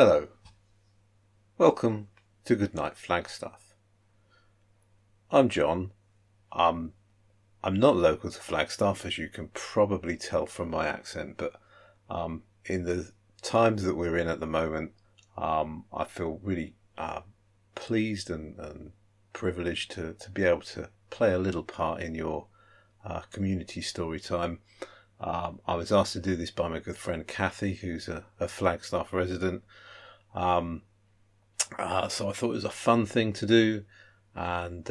Hello, welcome to Goodnight Flagstaff. I'm John. I'm not local to Flagstaff, as you can probably tell from my accent, but in the times that we're in at the moment, I feel really pleased and privileged to be able to play a little part in your community story time. I was asked to do this by my good friend Kathy, who's a Flagstaff resident. So I thought it was a fun thing to do, and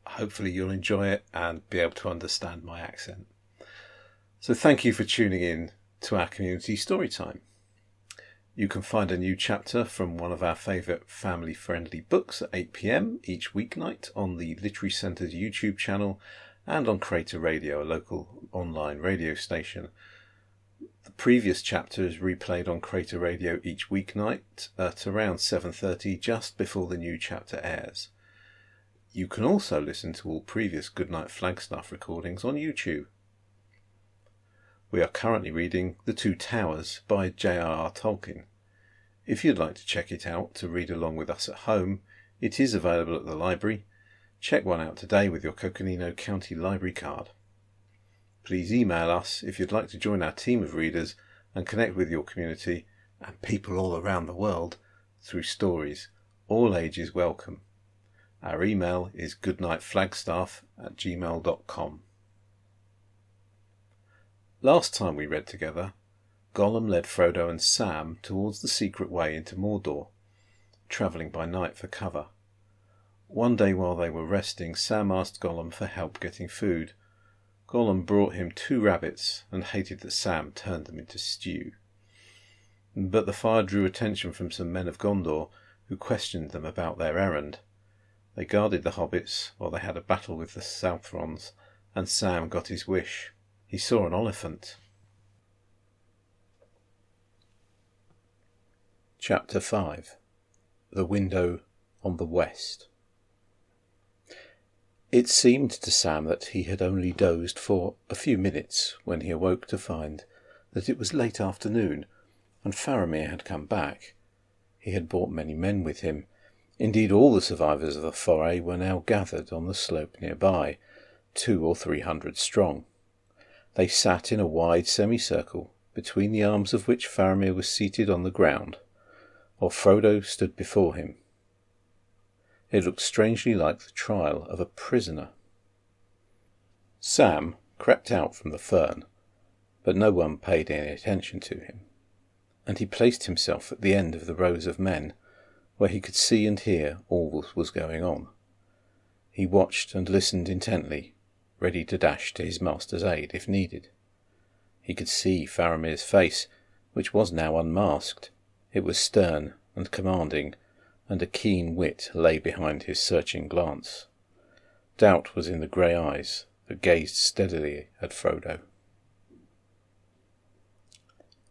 hopefully you'll enjoy it and be able to understand my accent. So thank you for tuning in to our community story time. You can find a new chapter from one of our favourite family-friendly books at 8 p.m. each weeknight on the Literary Centre's YouTube channel and on Creator Radio, a local online radio station. The previous chapter is replayed on Creator Radio each weeknight at around 7:30, just before the new chapter airs. You can also listen to all previous Goodnight Flagstaff recordings on YouTube. We are currently reading The Two Towers by J.R.R. Tolkein. If you'd like to check it out to read along with us at home, it is available at the library. Check one out today with your Coconino County Library card. Please email us if you'd like to join our team of readers and connect with your community and people all around the world through stories. All ages welcome. Our email is goodnightflagstaff@gmail.com. Last time we read together, Gollum led Frodo and Sam towards the secret way into Mordor, travelling by night for cover. One day while they were resting, Sam asked Gollum for help getting food. Gollum brought him 2 rabbits and hated that Sam turned them into stew. But the fire drew attention from some men of Gondor who questioned them about their errand. They guarded the hobbits while they had a battle with the Southrons, and Sam got his wish. He saw an elephant. Chapter 5. The Window on the West. It seemed to Sam that he had only dozed for a few minutes when he awoke to find that it was late afternoon, and Faramir had come back. He had brought many men with him. Indeed, all the survivors of the foray were now gathered on the slope nearby, 200 or 300 strong. They sat in a wide semicircle, between the arms of which Faramir was seated on the ground, while Frodo stood before him. It looked strangely like the trial of a prisoner. Sam crept out from the fern, but no one paid any attention to him, and he placed himself at the end of the rows of men, where he could see and hear all that was going on. He watched and listened intently, ready to dash to his master's aid if needed. He could see Faramir's face, which was now unmasked. It was stern and commanding, and a keen wit lay behind his searching glance. Doubt was in the grey eyes that gazed steadily at Frodo.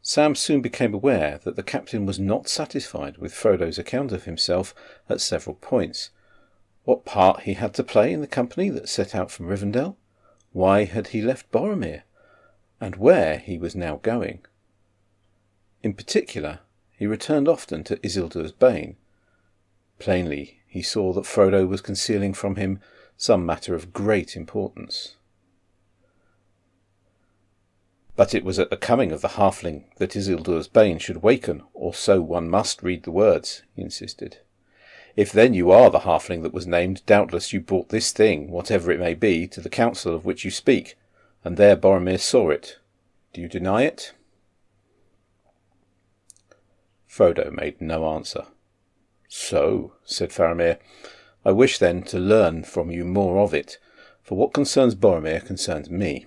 Sam soon became aware that the captain was not satisfied with Frodo's account of himself at several points. What part he had to play in the company that set out from Rivendell? Why had he left Boromir? And where he was now going? In particular, he returned often to Isildur's Bane. Plainly, he saw that Frodo was concealing from him some matter of great importance. But it was at the coming of the halfling that Isildur's Bane should waken, or so one must read the words, he insisted. If then you are the halfling that was named, doubtless you brought this thing, whatever it may be, to the council of which you speak, and there Boromir saw it. Do you deny it? Frodo made no answer. So, said Faramir, I wish then to learn from you more of it, for what concerns Boromir concerns me.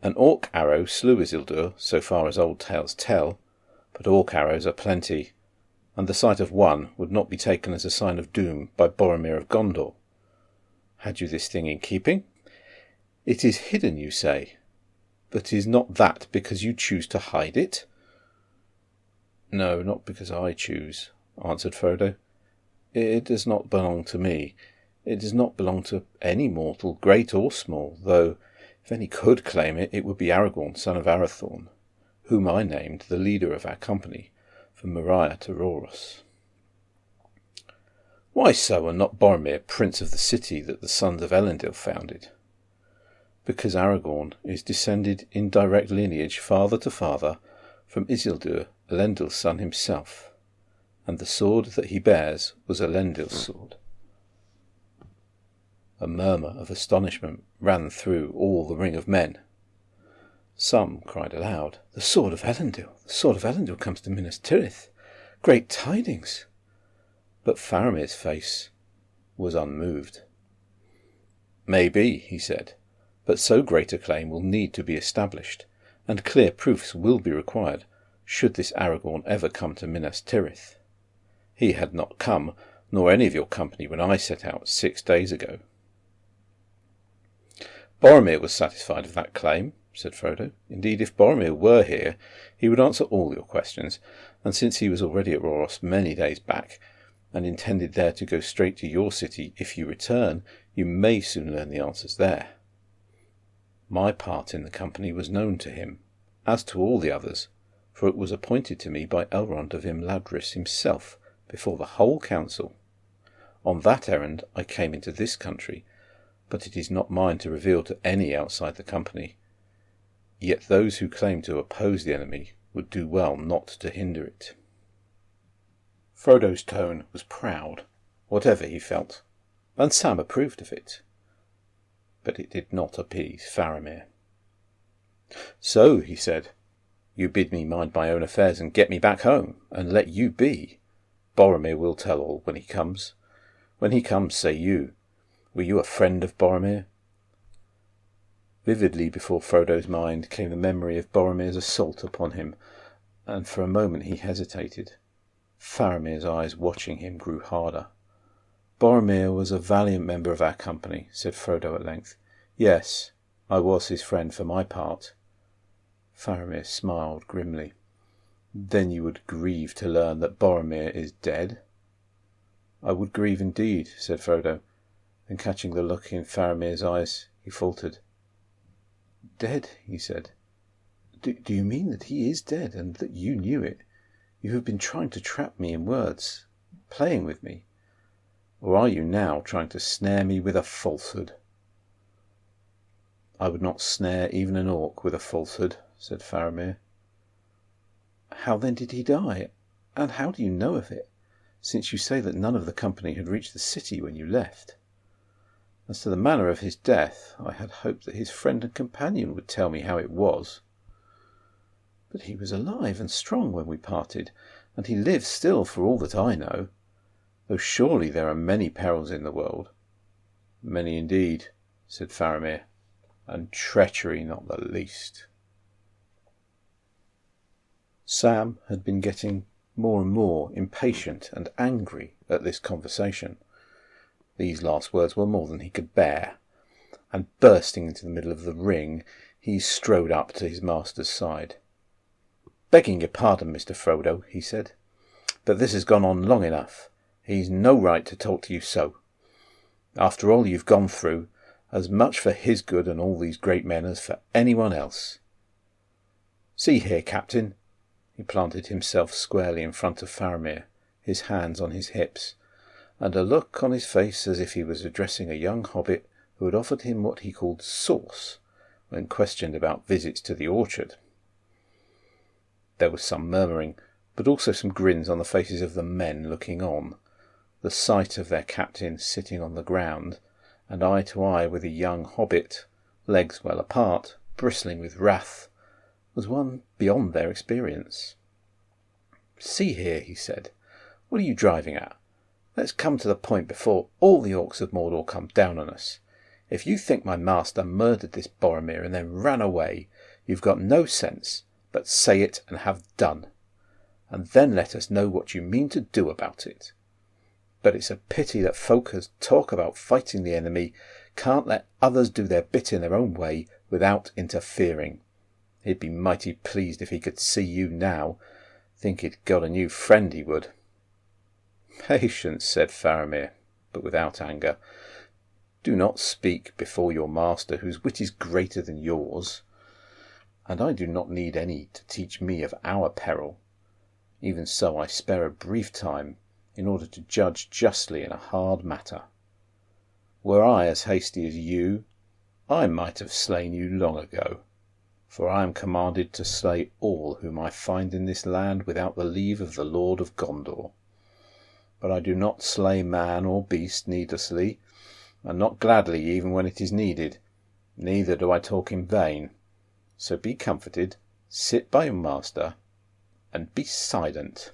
An orc arrow slew Isildur, so far as old tales tell, but orc arrows are plenty, and the sight of one would not be taken as a sign of doom by Boromir of Gondor. Had you this thing in keeping? It is hidden, you say, but is not that because you choose to hide it? No, not because I choose, answered Frodo. It does not belong to me. It does not belong to any mortal, great or small, though if any could claim it, it would be Aragorn, son of Arathorn, whom I named the leader of our company from Moria to Rhoros. Why so, and not Boromir, prince of the city that the sons of Elendil founded? Because Aragorn is descended in direct lineage, father to father, from Isildur, Elendil's son himself, and the sword that he bears was Elendil's sword. A murmur of astonishment ran through all the ring of men. Some cried aloud, "The sword of Elendil! The sword of Elendil comes to Minas Tirith! Great tidings!" But Faramir's face was unmoved. "Maybe," he said, "but so great a claim will need to be established, and clear proofs will be required should this Aragorn ever come to Minas Tirith. He had not come, nor any of your company, when I set out 6 days ago." "Boromir was satisfied of that claim," said Frodo. "Indeed, if Boromir were here, he would answer all your questions, and since he was already at Rhoros many days back, and intended there to go straight to your city if you return, you may soon learn the answers there. My part in the company was known to him, as to all the others, for it was appointed to me by Elrond of Imladris himself before the whole council. On that errand I came into this country, but it is not mine to reveal to any outside the company. Yet those who claim to oppose the enemy would do well not to hinder it." Frodo's tone was proud, whatever he felt, and Sam approved of it. But it did not appease Faramir. "So," he said, "you bid me mind my own affairs and get me back home, and let you be. Boromir will tell all when he comes. When he comes, say you, were you a friend of Boromir?" Vividly before Frodo's mind came the memory of Boromir's assault upon him, and for a moment he hesitated. Faramir's eyes watching him grew harder. "Boromir was a valiant member of our company," said Frodo at length. "Yes, I was his friend for my part." Faramir smiled grimly. "Then you would grieve to learn that Boromir is dead?" "I would grieve indeed," said Frodo, and catching the look in Faramir's eyes, he faltered. "Dead," he said. Do you mean that he is dead, and that you knew it? You have been trying to trap me in words, playing with me. Or are you now trying to snare me with a falsehood?" "I would not snare even an orc with a falsehood," said Faramir. "How then did he die? And how do you know of it, since you say that none of the company had reached the city when you left? As to the manner of his death, I had hoped that his friend and companion would tell me how it was. But he was alive and strong when we parted, and he lives still for all that I know, though surely there are many perils in the world." "Many indeed," said Faramir, "and treachery not the least." Sam had been getting more and more impatient and angry at this conversation. These last words were more than he could bear, and bursting into the middle of the ring, he strode up to his master's side. "Begging your pardon, Mr. Frodo," he said, "but this has gone on long enough. He's no right to talk to you so. After all you've gone through, as much for his good and all these great men as for anyone else. See here, Captain." He planted himself squarely in front of Faramir, his hands on his hips, and a look on his face as if he was addressing a young hobbit who had offered him what he called sauce when questioned about visits to the orchard. There was some murmuring, but also some grins on the faces of the men looking on. The sight of their captain sitting on the ground, and eye to eye with a young hobbit, legs well apart, bristling with wrath, was one beyond their experience. "See here," he said, "what are you driving at? Let's come to the point before all the orcs of Mordor come down on us. If you think my master murdered this Boromir and then ran away, you've got no sense, but say it and have done. And then let us know what you mean to do about it. But it's a pity that folk as talk about fighting the enemy can't let others do their bit in their own way without interfering. He'd be mighty pleased if he could see you now. Think he'd got a new friend, he would." "Patience," said Faramir, but without anger. "Do not speak before your master, whose wit is greater than yours. and I do not need any to teach me of our peril. Even so I spare a brief time in order to judge justly in a hard matter. Were I as hasty as you, I might have slain you long ago, for I am commanded to slay all whom I find in this land without the leave of the Lord of Gondor. But I do not slay man or beast needlessly, and not gladly even when it is needed. Neither do I talk in vain. So be comforted, sit by your master, and be silent."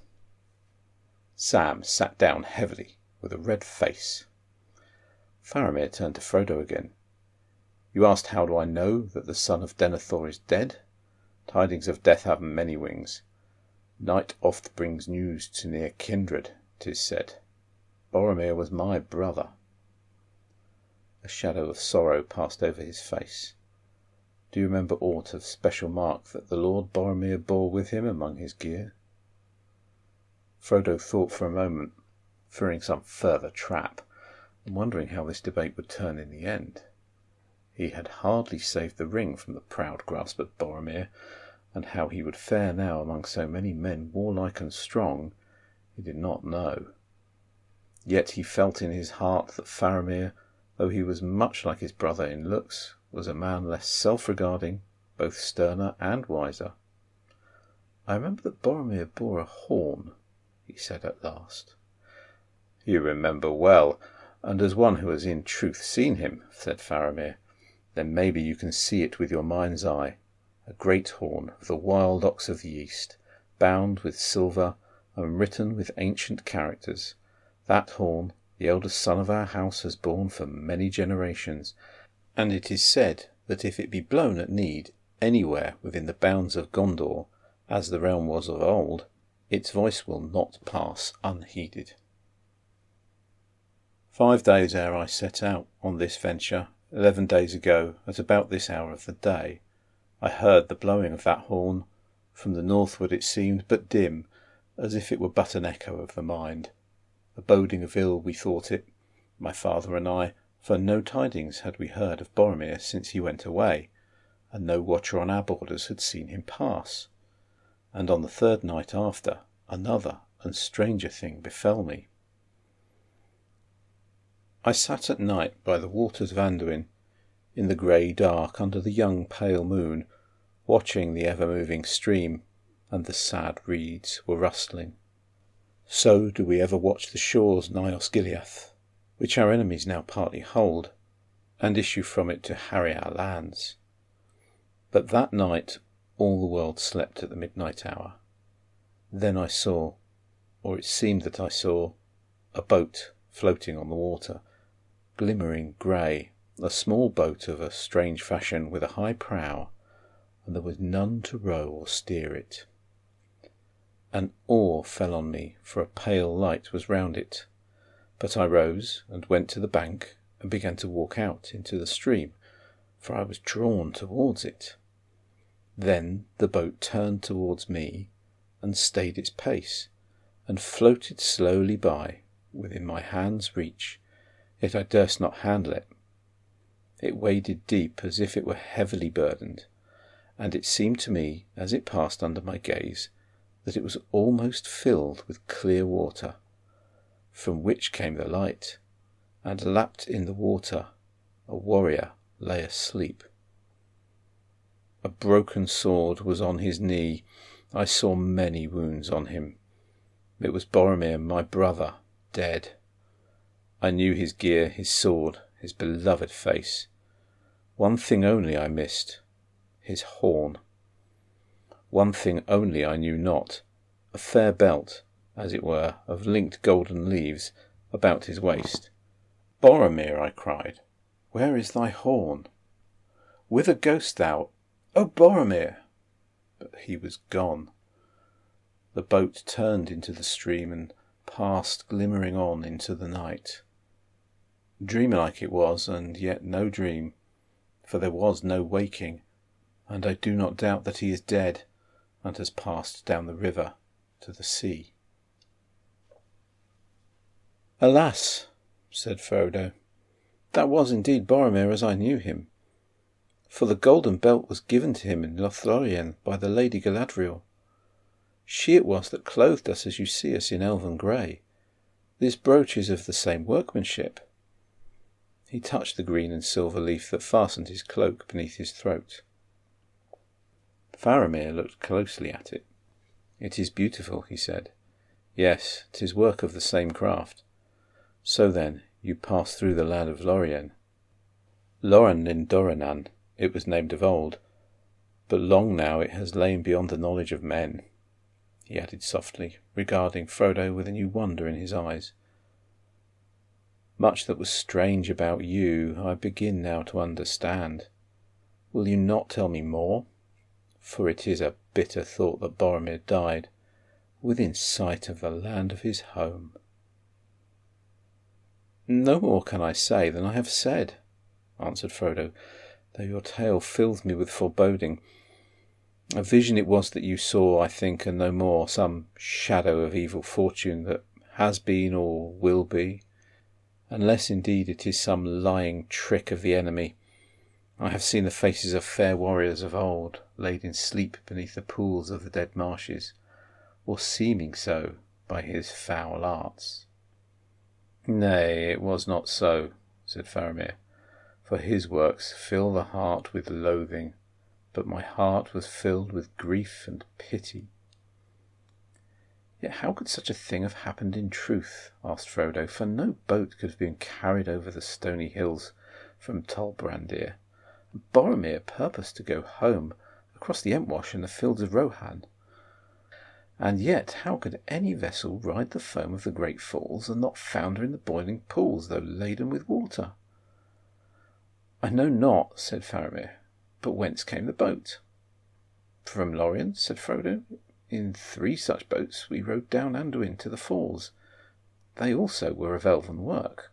Sam sat down heavily, with a red face. Faramir turned to Frodo again. "You asked how do I know that the son of Denethor is dead? Tidings of death have many wings. Night oft brings news to near kindred, 'tis said. Boromir was my brother." A shadow of sorrow passed over his face. "Do you remember aught of special mark that the Lord Boromir bore with him among his gear?" Frodo thought for a moment, fearing some further trap, and wondering how this debate would turn in the end. He had hardly saved the ring from the proud grasp of Boromir, and how he would fare now among so many men warlike and strong, he did not know. Yet he felt in his heart that Faramir, though he was much like his brother in looks, was a man less self-regarding, both sterner and wiser. "I remember that Boromir bore a horn," he said at last. "You remember well, and as one who has in truth seen him," said Faramir. "Then maybe you can see it with your mind's eye. A great horn of the wild ox of the east, bound with silver and written with ancient characters. That horn the eldest son of our house has borne for many generations, and it is said that if it be blown at need anywhere within the bounds of Gondor, as the realm was of old, its voice will not pass unheeded." 5 days ere I set out on this venture, 11 days ago, at about this hour of the day, I heard the blowing of that horn. From the northward it seemed but dim, as if it were but an echo of the mind. A boding of ill we thought it, my father and I, for no tidings had we heard of Boromir since he went away, and no watcher on our borders had seen him pass. And on the 3rd night after, another and stranger thing befell me. I sat at night by the waters of Anduin, in the grey dark under the young pale moon, watching the ever-moving stream, and the sad reeds were rustling. So do we ever watch the shores nigh Osgiliath, which our enemies now partly hold, and issue from it to harry our lands. But that night all the world slept at the midnight hour. Then I saw, or it seemed that I saw, a boat floating on the water, glimmering grey, a small boat of a strange fashion with a high prow, and there was none to row or steer it. An awe fell on me, for a pale light was round it. But I rose and went to the bank and began to walk out into the stream, for I was drawn towards it. Then the boat turned towards me and stayed its pace, and floated slowly by, within my hand's reach, yet I durst not handle it. It waded deep as if it were heavily burdened, and it seemed to me, as it passed under my gaze, that it was almost filled with clear water, from which came the light, and lapped in the water a warrior lay asleep. A broken sword was on his knee. I saw many wounds on him. It was Boromir, my brother, dead. I knew his gear, his sword, his beloved face. One thing only I missed, his horn. One thing only I knew not, a fair belt, as it were, of linked golden leaves about his waist. "Boromir," I cried, "where is thy horn? Whither goest thou? O Boromir!" But he was gone. The boat turned into the stream and passed glimmering on into the night. Dreamlike it was, and yet no dream, for there was no waking, and I do not doubt that he is dead, and has passed down the river to the sea. "Alas," said Frodo, "that was indeed Boromir as I knew him. for the golden belt was given to him in Lothlorien by the Lady Galadriel. She it was that clothed us as you see us in elven grey. This brooch is of the same workmanship." He touched the green and silver leaf that fastened his cloak beneath his throat. Faramir looked closely at it. "It is beautiful," he said. "Yes, 'tis work of the same craft. So then, you passed through the land of Lorien." Lorien it was named of old, but long now it has lain beyond the knowledge of men, he added softly, regarding Frodo with a new wonder in his eyes. "Much that was strange about you I begin now to understand. Will you not tell me more? For it is a bitter thought that Boromir died within sight of the land of his home." "No more can I say than I have said," answered Frodo, "though your tale fills me with foreboding. A vision it was that you saw, I think, and no more, some shadow of evil fortune that has been or will be, unless indeed it is some lying trick of the enemy. I have seen the faces of fair warriors of old, laid in sleep beneath the pools of the dead marshes, or seeming so by his foul arts." "Nay, it was not so," said Faramir, "for his works fill the heart with loathing, but my heart was filled with grief and pity." "Yet how could such a thing have happened in truth?" asked Frodo, "for no boat could have been carried over the stony hills from Tol Brandir. Boromir purposed to go home across the Entwash and the fields of Rohan. And yet how could any vessel ride the foam of the great falls and not founder in the boiling pools, though laden with water?" "I know not," said Faramir, "but whence came the boat?" "From Lorien," said Frodo. "In 3 such boats we rode down Anduin to the falls. They also were of elven work."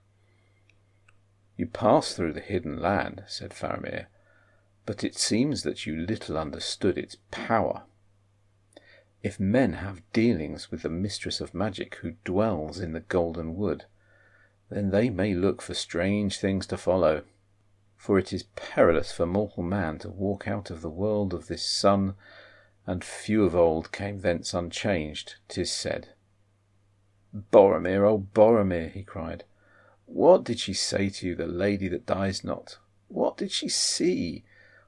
"You passed through the hidden land," said Faramir, "but it seems that you little understood its power. If men have dealings with the mistress of magic who dwells in the golden wood, then they may look for strange things to follow. For it is perilous for mortal man to walk out of the world of this sun, and few of old came thence unchanged, 'tis said." "Boromir, oh Boromir," he cried, "what did she say to you, the lady that dies not? What did she see?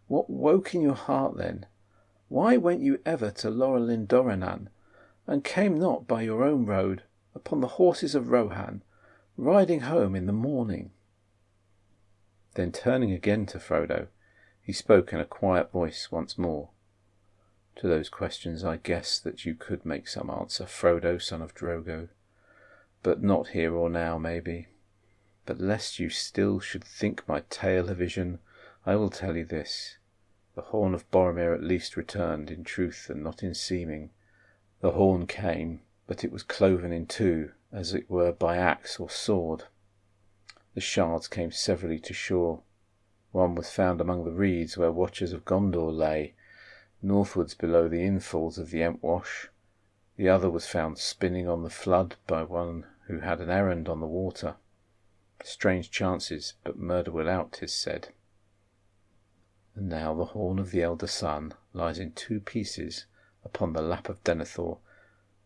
What woke in your heart then? Why went you ever to Lorien Dorenan, and came not by your own road, upon the horses of Rohan, riding home in the morning?" Then turning again to Frodo, he spoke in a quiet voice once more. "To those questions I guess that you could make some answer, Frodo, son of Drogo, but not here or now, maybe. But lest you still should think my tale a vision, I will tell you this. The horn of Boromir at least returned in truth and not in seeming. The horn came, but it was cloven in 2, as it were by axe or sword. The shards came severally to shore. One was found among the reeds where watchers of Gondor lay, northwards below the infalls of the Entwash. The other was found spinning on the flood by one who had an errand on the water. Strange chances, but murder without, 'tis said. And now the horn of the elder son lies in 2 pieces upon the lap of Denethor,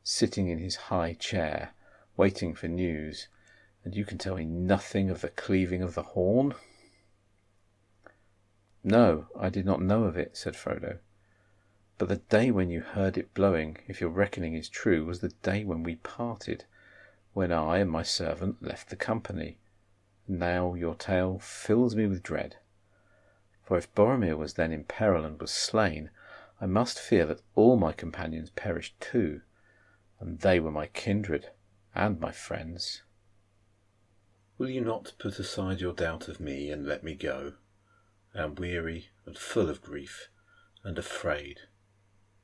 sitting in his high chair, waiting for news, and you can tell me nothing of the cleaving of the horn?" "No, I did not know of it," said Frodo. "But the day when you heard it blowing, if your reckoning is true, was the day when we parted, when I and my servant left the company. Now your tale fills me with dread. For if Boromir was then in peril and was slain, I must fear that all my companions perished too, and they were my kindred and my friends." "Will you not put aside your doubt of me and let me go? I am weary and full of grief and afraid,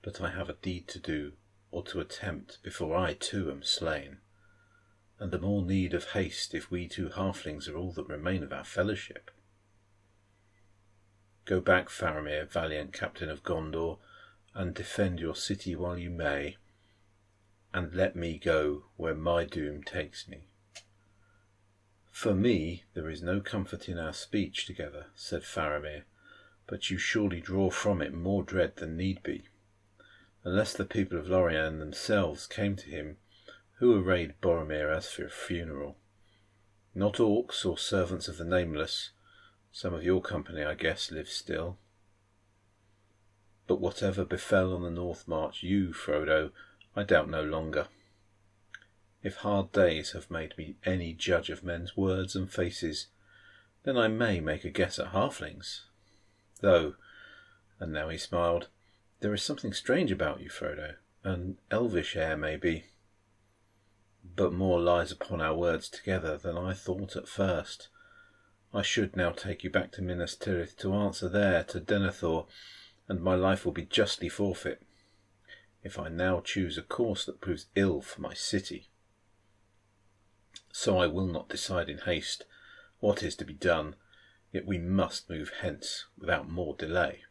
but I have a deed to do or to attempt before I too am slain, and the more need of haste if we 2 halflings are all that remain of our fellowship. Go back, Faramir, valiant captain of Gondor, and defend your city while you may, and let me go where my doom takes me." "For me there is no comfort in our speech together," said Faramir, but you surely draw from it more dread than need be. Unless the people of Lorien themselves came to him, who arrayed Boromir as for a funeral? Not orcs or servants of the Nameless. Some of your company, I guess, live still. But whatever befell on the North March, you, Frodo, I doubt no longer. If hard days have made me any judge of men's words and faces, then I may make a guess at halflings. Though, and now he smiled, there is something strange about you, Frodo, an elvish air maybe. But more lies upon our words together than I thought at first. I should now take you back to Minas Tirith to answer there to Denethor, and my life will be justly forfeit, if I now choose a course that proves ill for my city. So I will not decide in haste what is to be done, yet we must move hence without more delay.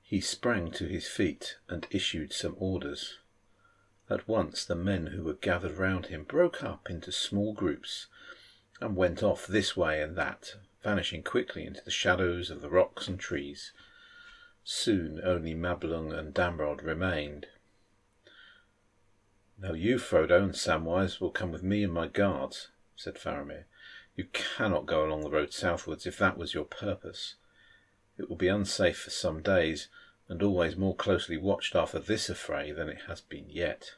He sprang to his feet and issued some orders. At once the men who were gathered round him broke up into small groups and went off this way and that, vanishing quickly into the shadows of the rocks and trees. Soon only Mablung and Damrod remained. "Now you, Frodo, and Samwise will come with me and my guards," said Faramir. "You cannot go along the road southwards if that was your purpose. It will be unsafe for some days, and always more closely watched after this affray than it has been yet.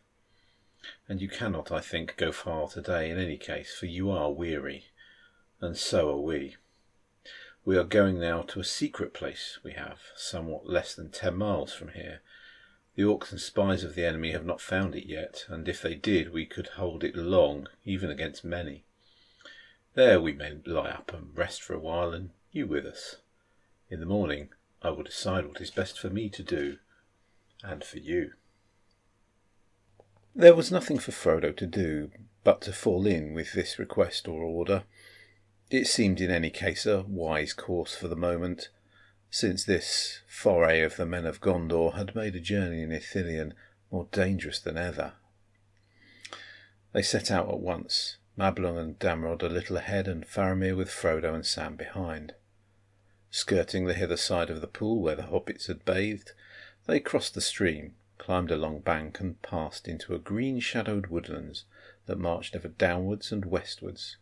And you cannot, I think, go far today in any case, for you are weary, and so are we. We are going now to a secret place we have, somewhat less than 10 miles from here. The orcs and spies of the enemy have not found it yet, and if they did, we could hold it long, even against many. There we may lie up and rest for a while, and you with us. In the morning I will decide what is best for me to do, and for you." There was nothing for Frodo to do but to fall in with this request or order. It seemed in any case a wise course for the moment, since this foray of the men of Gondor had made a journey in Ithilien more dangerous than ever. They set out at once, Mablung and Damrod a little ahead, and Faramir with Frodo and Sam behind. Skirting the hither side of the pool where the hobbits had bathed, they crossed the stream, climbed a long bank, and passed into a green-shadowed woodlands that marched ever downwards and westwards.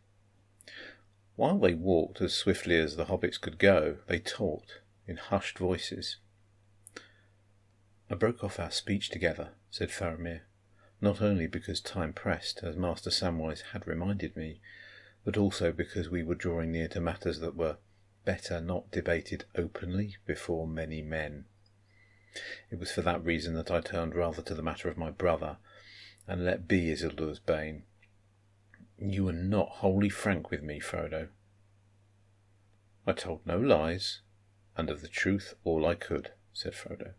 While they walked as swiftly as the hobbits could go, they talked in hushed voices. "I broke off our speech together," said Faramir, "not only because time pressed, as Master Samwise had reminded me, but also because we were drawing near to matters that were better not debated openly before many men. It was for that reason that I turned rather to the matter of my brother, and let be Isildur's bane. You were not wholly frank with me, Frodo." "I told no lies, and of the truth all I could," said Frodo.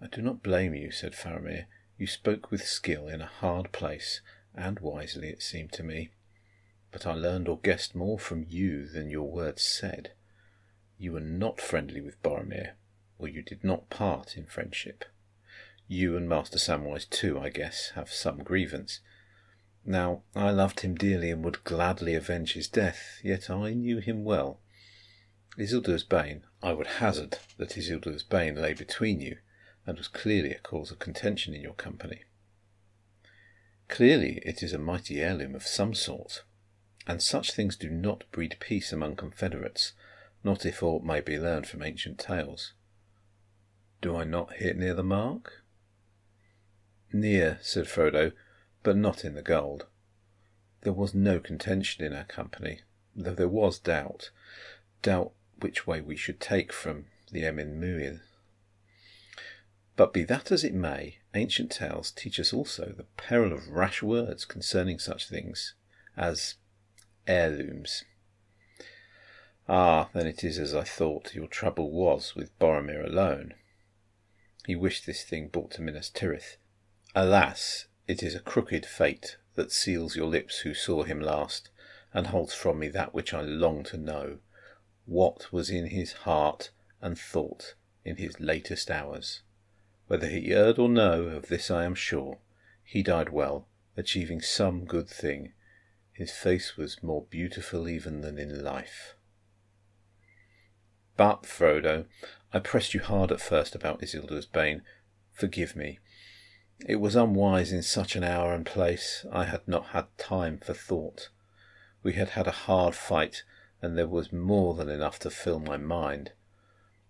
"I do not blame you," said Faramir. "You spoke with skill in a hard place, and wisely it seemed to me. But I learned or guessed more from you than your words said. You were not friendly with Boromir, or you did not part in friendship. You and Master Samwise too, I guess, have some grievance. Now, I loved him dearly and would gladly avenge his death, yet I knew him well. Isildur's bane, I would hazard that Isildur's bane lay between you, and was clearly a cause of contention in your company. Clearly it is a mighty heirloom of some sort, and such things do not breed peace among confederates, not if aught may be learned from ancient tales. Do I not hit near the mark?" "Near," said Frodo, "but not in the gold. There was no contention in our company, though there was doubt which way we should take from the Emyn Muil. But be that as it may, ancient tales teach us also the peril of rash words concerning such things as heirlooms. Ah, then it is as I thought. Your trouble was with Boromir alone. He wished this thing brought to Minas Tirith. Alas, it is a crooked fate that seals your lips who saw him last, and holds from me that which I long to know, what was in his heart and thought in his latest hours. Whether he erred or no, of this I am sure. He died well, achieving some good thing. His face was more beautiful even than in life." But, Frodo, I pressed you hard at first about Isildur's bane. Forgive me. It was unwise in such an hour and place. I had not had time for thought. We had had a hard fight, and there was more than enough to fill my mind.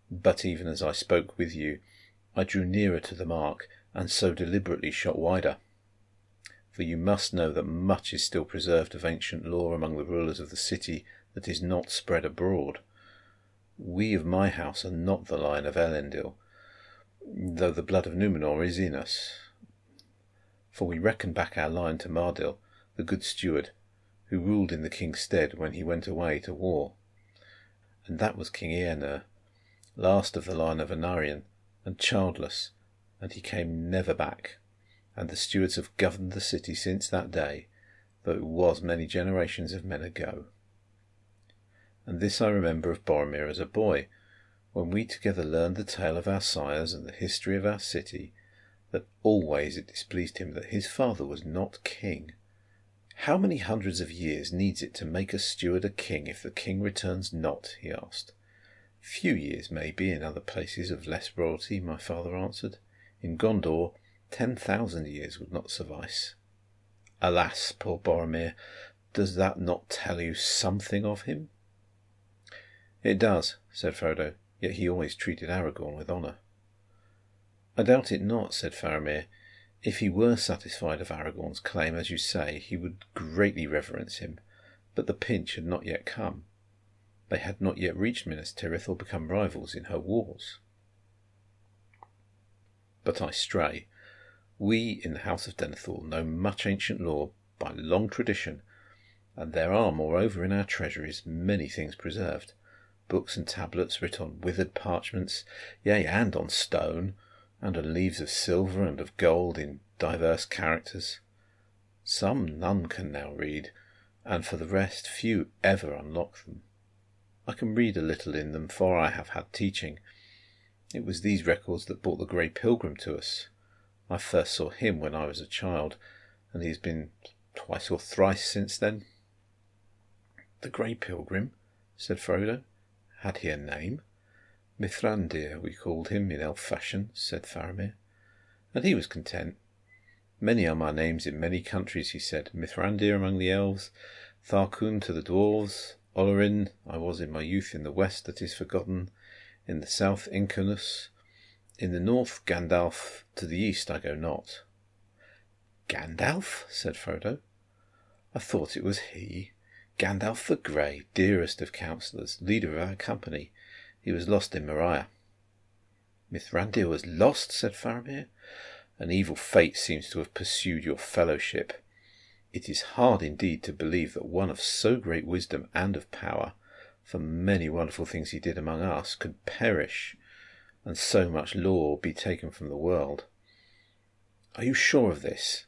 But even as I spoke with you, I drew nearer to the mark, and so deliberately shot wider. For you must know that much is still preserved of ancient lore among the rulers of the city that is not spread abroad. We of my house are not the line of Elendil, though the blood of Númenor is in us. For we reckon back our line to Mardil, the good steward, who ruled in the king's stead when he went away to war. And that was King Eärnur, last of the line of Anarion, and childless, and he came never back. And the stewards have governed the city since that day, though it was many generations of men ago. And this I remember of Boromir as a boy, when we together learned the tale of our sires and the history of our city, that always it displeased him that his father was not king. How many hundreds of years needs it to make a steward a king if the king returns not? He asked. Few years, maybe, in other places of less royalty, my father answered. In Gondor, 10,000 years would not suffice. Alas, poor Boromir, does that not tell you something of him? It does, said Frodo, yet he always treated Aragorn with honour. I doubt it not, said Faramir. If he were satisfied of Aragorn's claim, as you say, he would greatly reverence him, but the pinch had not yet come. They had not yet reached Minas Tirith or become rivals in her wars. But I stray. We in the House of Denethor know much ancient lore by long tradition, and there are, moreover, in our treasuries many things preserved, books and tablets writ on withered parchments, yea, and on stone, and on leaves of silver and of gold in diverse characters. Some none can now read, and for the rest few ever unlock them. I can read a little in them, for I have had teaching. It was these records that brought the Grey Pilgrim to us. I first saw him when I was a child, and he has been twice or thrice since then. The Grey Pilgrim, said Frodo. Had he a name? Mithrandir we called him in elf fashion, said Faramir. And he was content. Many are my names in many countries, he said. Mithrandir among the elves, Tharkun to the dwarves, Olorin I was in my youth in the west that is forgotten, in the south Incarnus, in the north Gandalf, to the east I go not. Gandalf? said Frodo. I thought it was he. Gandalf the Grey, dearest of counsellors, leader of our company. He was lost in Moria. Mithrandir was lost, said Faramir. An evil fate seems to have pursued your fellowship. It is hard indeed to believe that one of so great wisdom and of power, for many wonderful things he did among us, could perish, and so much lore be taken from the world. Are you sure of this,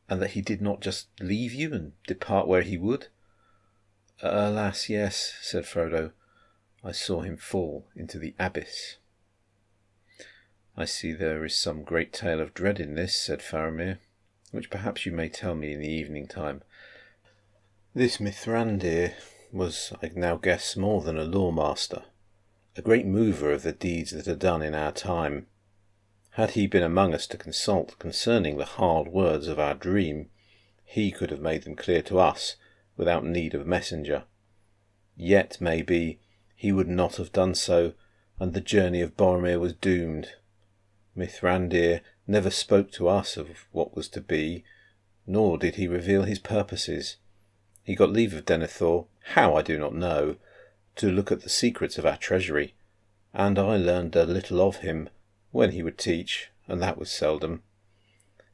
and that he did not just leave you and depart where he would? Alas, yes, said Frodo. I saw him fall into the abyss. I see there is some great tale of dread in this, said Faramir, which perhaps you may tell me in the evening time. This Mithrandir was, I now guess, more than a lawmaster, a great mover of the deeds that are done in our time. Had he been among us to consult concerning the hard words of our dream, he could have made them clear to us without need of messenger. Yet, maybe, he would not have done so, and the journey of Boromir was doomed. Mithrandir never spoke to us of what was to be, nor did he reveal his purposes. He got leave of Denethor, how I do not know, to look at the secrets of our treasury, and I learned a little of him when he would teach, and that was seldom.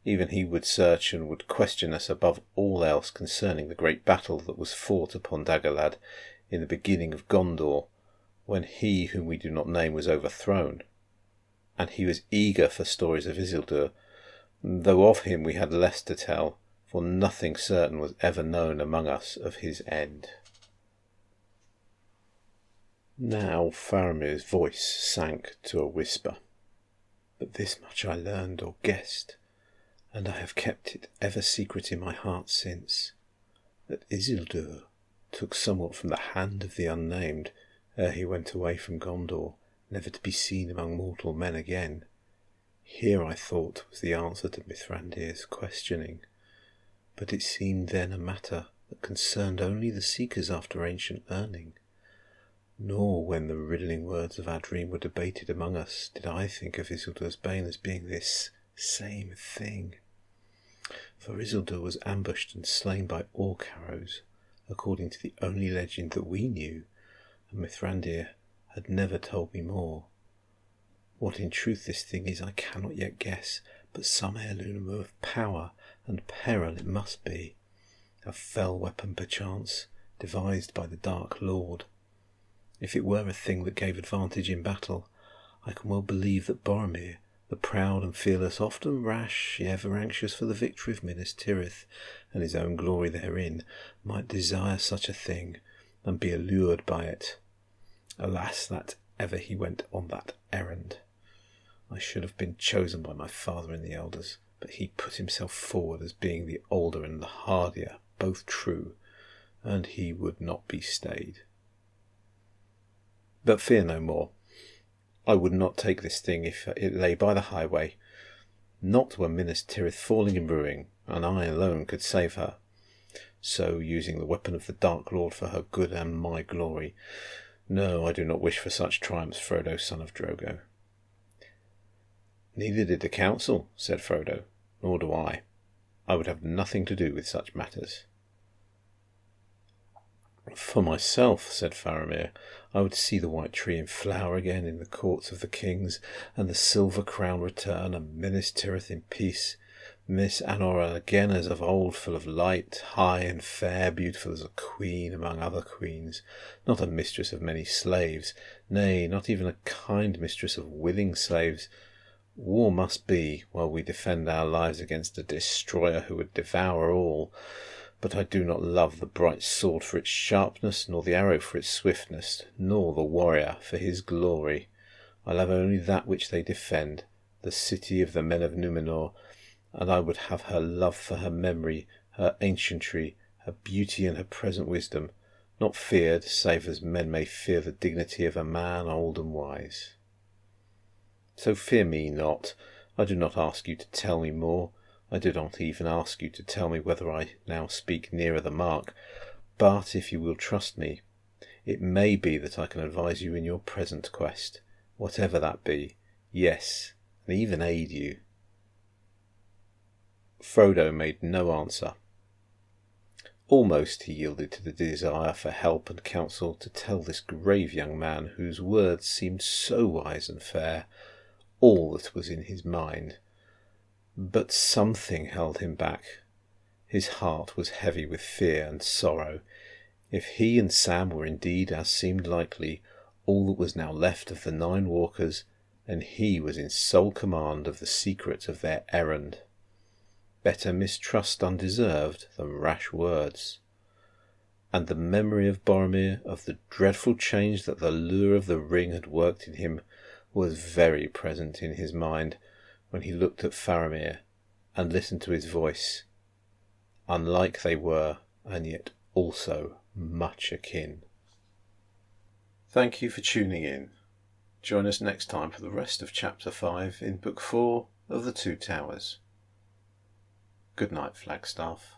Even he would search and would question us above all else concerning the great battle that was fought upon Dagorlad in the beginning of Gondor, when he whom we do not name was overthrown. And he was eager for stories of Isildur, though of him we had less to tell, for nothing certain was ever known among us of his end. Now Faramir's voice sank to a whisper. But this much I learned or guessed, and I have kept it ever secret in my heart since, that Isildur took somewhat from the hand of the unnamed, ere he went away from Gondor, never to be seen among mortal men again. Here, I thought, was the answer to Mithrandir's questioning, but it seemed then a matter that concerned only the seekers after ancient learning. Nor, when the riddling words of our dream were debated among us, did I think of Isildur's bane as being this same thing. For Isildur was ambushed and slain by Orc-arrows, according to the only legend that we knew, and Mithrandir had never told me more. What in truth this thing is I cannot yet guess, but some heirloom of power and peril it must be, a fell weapon perchance, devised by the Dark Lord. If it were a thing that gave advantage in battle, I can well believe that Boromir, the proud and fearless, often rash, ever anxious for the victory of Minas Tirith and his own glory therein, might desire such a thing and be allured by it. Alas, that ever he went on that errand. I should have been chosen by my father and the elders, but he put himself forward as being the older and the hardier, both true, and he would not be stayed. But fear no more. I would not take this thing if it lay by the highway. Not were Minas Tirith falling in ruin, and I alone could save her. So, using the weapon of the Dark Lord for her good and my glory. No, I do not wish for such triumphs, Frodo, son of Drogo. Neither did the council, said Frodo, nor do I. I would have nothing to do with such matters. For myself, said Faramir, I would see the White Tree in flower again in the courts of the kings, and the silver crown return, and Minas Tirith in peace, Miss Anora again as of old, full of light, high and fair, beautiful as a queen among other queens, not a mistress of many slaves, nay, not even a kind mistress of willing slaves. War must be, while we defend our lives against a destroyer who would devour all. But I do not love the bright sword for its sharpness, nor the arrow for its swiftness, nor the warrior for his glory. I love only that which they defend, the city of the men of Númenor, and I would have her love for her memory, her ancientry, her beauty and her present wisdom, not feared, save as men may fear the dignity of a man old and wise. So fear me not. I do not ask you to tell me more. I do not even ask you to tell me whether I now speak nearer the mark. But if you will trust me, it may be that I can advise you in your present quest, whatever that be, yes, and even aid you. Frodo made no answer. Almost he yielded to the desire for help and counsel to tell this grave young man, whose words seemed so wise and fair, all that was in his mind. But something held him back. His heart was heavy with fear and sorrow. If he and Sam were indeed, as seemed likely, all that was now left of the 9 walkers, and he was in sole command of the secret of their errand. Better mistrust undeserved than rash words. And the memory of Boromir, of the dreadful change that the lure of the ring had worked in him, was very present in his mind when he looked at Faramir and listened to his voice. Unlike they were, and yet also much akin. Thank you for tuning in. Join us next time for the rest of Chapter 5 in Book 4 of The Two Towers. Good night, Flagstaff.